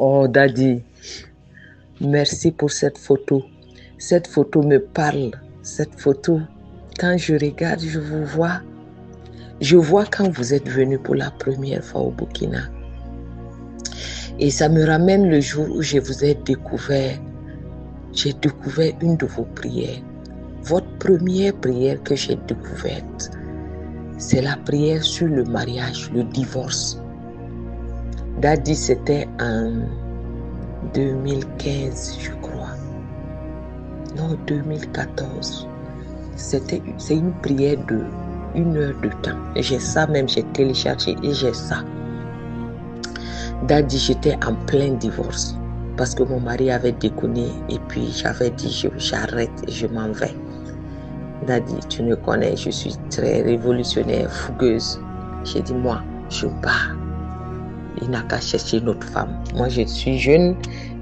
Oh, Daddy, merci pour cette photo. Cette photo me parle. Cette photo, quand je regarde, je vous vois. Je vois quand vous êtes venu pour la première fois au Burkina. Et ça me ramène le jour où je vous ai découvert. J'ai découvert une de vos prières. Votre première prière que j'ai découverte, c'est la prière sur le mariage, le divorce. Daddy, c'était en 2015, je crois. Non, 2014. C'est une prière de 1 heure de temps. J'ai ça même, j'ai téléchargé et j'ai ça. Daddy, j'étais en plein divorce parce que mon mari avait déconné et puis j'avais dit j'arrête et je m'en vais. Daddy, tu me connais, je suis très révolutionnaire, fougueuse. J'ai dit, moi, je pars. Il n'a qu'à chercher une autre femme. Moi, je suis jeune.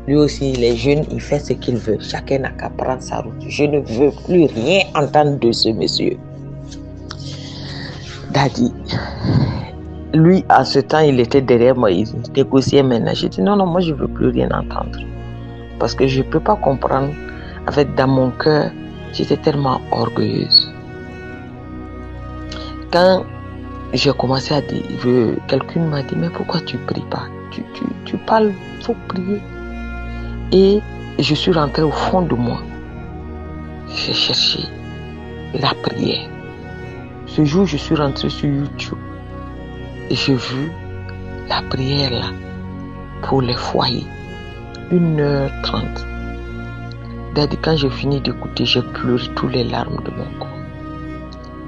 Lui aussi, il est jeune, il fait ce qu'il veut. Chacun n'a qu'à prendre sa route. Je ne veux plus rien entendre de ce monsieur. Daddy, lui, à ce temps, il était derrière moi. Il négociait maintenant. J'ai dit, non, moi, je ne veux plus rien entendre. Parce que je ne peux pas comprendre. En fait, dans mon cœur, j'étais tellement orgueilleuse. Quand j'ai commencé à dire, quelqu'un m'a dit, mais pourquoi tu ne pries pas? Tu parles, il faut prier. Et je suis rentrée au fond de moi. J'ai cherché la prière. Ce jour, je suis rentrée sur YouTube et j'ai vu la prière là pour les foyers. 1h30. Daddy, quand j'ai fini d'écouter, j'ai pleuré toutes les larmes de mon corps.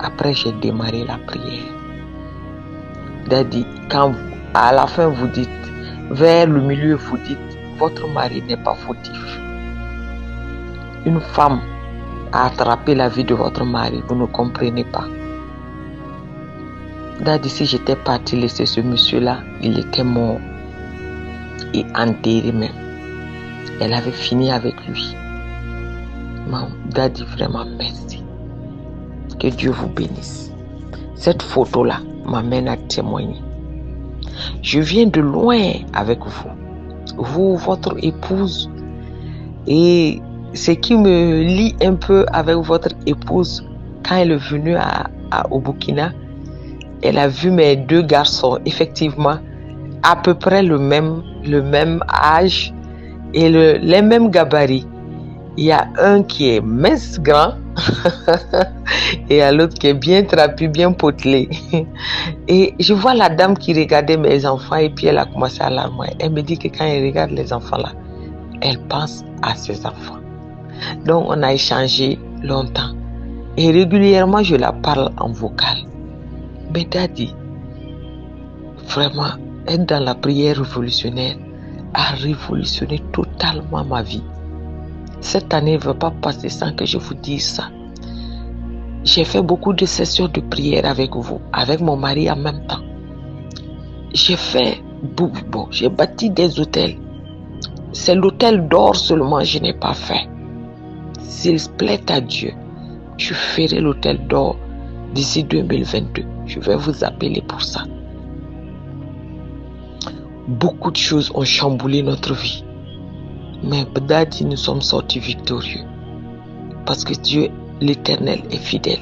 Après, j'ai démarré la prière. Daddy, quand à la fin vous dites, vers le milieu vous dites, votre mari n'est pas fautif. Une femme a attrapé la vie de votre mari, vous ne comprenez pas. Daddy, si j'étais parti laisser ce monsieur-là, il était mort et enterré même. Elle avait fini avec lui. Daddy, vraiment merci. Que Dieu vous bénisse. Cette photo-là m'amène à témoigner. Je viens de loin avec vous. Vous, votre épouse. Et ce qui me lie un peu avec votre épouse, quand elle est venue au Burkina, elle a vu mes 2 garçons, effectivement, à peu près le même âge et les mêmes gabarits. Il y a un qui est mince, grand, et il y a l'autre qui est bien trapu, bien potelé. Et je vois la dame qui regardait mes enfants et puis elle a commencé à larmer. Elle me dit que quand elle regarde les enfants là, elle pense à ses enfants. Donc on a échangé longtemps. Et régulièrement je la parle en vocal. Mais Daddy, vraiment, être dans la prière révolutionnaire a révolutionné totalement ma vie. Cette année ne va pas passer sans que je vous dise ça. J'ai fait beaucoup de sessions de prière avec vous, avec mon mari en même temps. J'ai bâti des hôtels. C'est l'hôtel d'or seulement je n'ai pas fait. S'il plaît à Dieu, je ferai l'hôtel d'or d'ici 2022. Je vais vous appeler pour ça. Beaucoup de choses ont chamboulé notre vie. Mais Daddy, nous sommes sortis victorieux. Parce que Dieu, l'Éternel, est fidèle.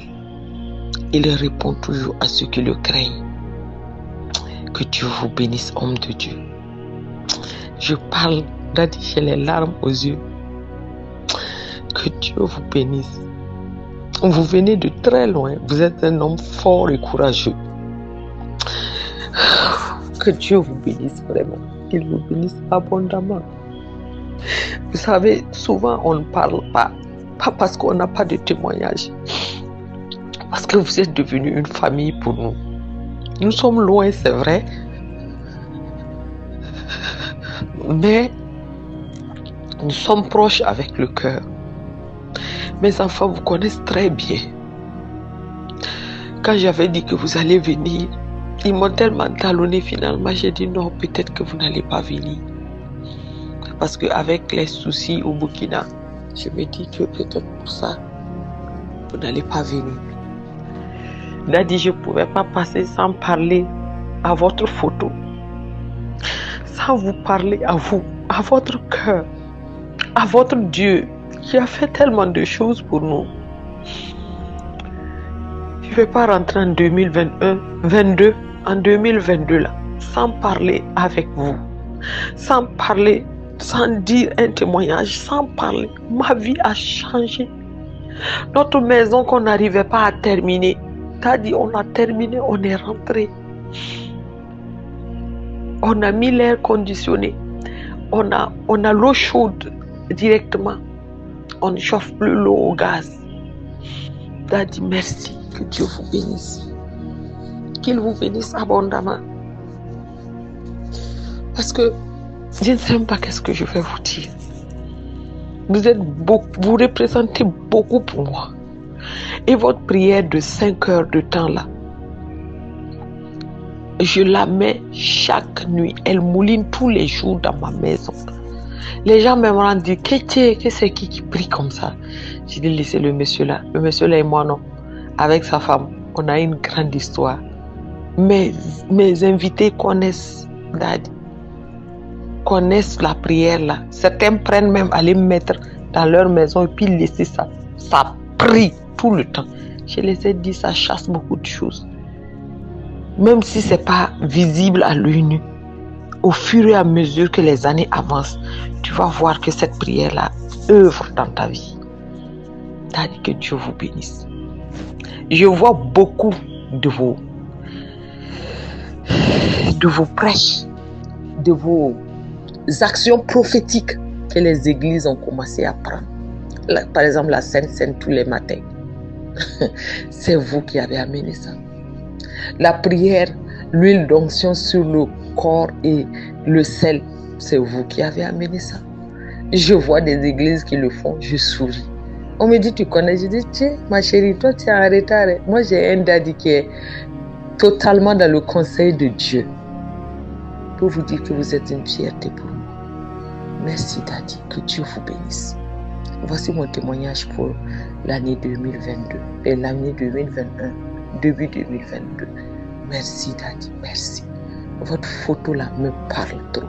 Il répond toujours à ceux qui le craignent. Que Dieu vous bénisse, homme de Dieu. Je parle, Daddy, j'ai les larmes aux yeux. Que Dieu vous bénisse. Vous venez de très loin. Vous êtes un homme fort et courageux. Que Dieu vous bénisse vraiment. Qu'il vous bénisse abondamment. Vous savez, souvent on ne parle pas. Pas parce qu'on n'a pas de témoignage. Parce que vous êtes devenu une famille pour nous. Nous sommes loin, c'est vrai. Mais nous sommes proches avec le cœur. Mes enfants vous connaissent très bien. Quand j'avais dit que vous allez venir, ils m'ont tellement talonné finalement. J'ai dit non, peut-être que vous n'allez pas venir. Parce qu'avec les soucis au Burkina, je me dis que peut-être pour ça, vous n'allez pas venir. Daddy, je ne pouvais pas passer sans parler à votre photo. Sans vous parler à vous. à votre cœur, à votre Dieu qui a fait tellement de choses pour nous. Je ne vais pas rentrer en 2022, en 2022 là, sans parler avec vous, sans parler, sans dire un témoignage, sans parler. Ma vie a changé. Notre maison qu'on n'arrivait pas à terminer, t'as dit on a terminé, on est rentré. On a mis l'air conditionné. On a l'eau chaude directement. On ne chauffe plus l'eau au gaz. T'as dit merci. Que Dieu vous bénisse. Qu'il vous bénisse abondamment. Parce que je ne sais même pas qu'est-ce que je vais vous dire. Vous représentez beaucoup pour moi. Et votre prière de 5 heures de temps là, je la mets chaque nuit. Elle mouline tous les jours dans ma maison. Les gens me rendent dire que c'est qui prie comme ça. J'ai dit laissez le monsieur là. Le monsieur là et moi non. Avec sa femme, on a une grande histoire. Mes invités connaissent Daddy, connaissent la prière là. Certains prennent même à les mettre dans leur maison et puis laisser ça. Ça prie tout le temps. Je les ai dit, ça chasse beaucoup de choses. Même si ce n'est pas visible à l'œil nu, au fur et à mesure que les années avancent, tu vas voir que cette prière-là œuvre dans ta vie. Daddy, que Dieu vous bénisse. Je vois beaucoup de vos prêches, de vos actions prophétiques que les églises ont commencé à prendre. Par exemple, la Sainte Seine tous les matins. C'est vous qui avez amené ça. La prière, l'huile d'onction sur le corps et le sel, c'est vous qui avez amené ça. Je vois des églises qui le font, je souris. On me dit, tu connais? Je dis, tiens, ma chérie, toi, tu es en retard. Moi, j'ai un daddy qui est totalement dans le conseil de Dieu. Pour vous dire que vous êtes une fierté pour moi. Merci, daddy. Que Dieu vous bénisse. Voici mon témoignage pour l'année 2022 et l'année 2021, début 2022. Merci, daddy. Merci. Votre photo là me parle trop.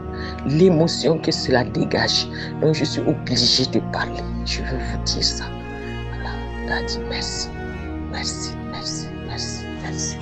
L'émotion que cela dégage. Donc, je suis obligée de parler. Je veux vous dire ça. Voilà, daddy, merci. Merci, merci, merci, merci.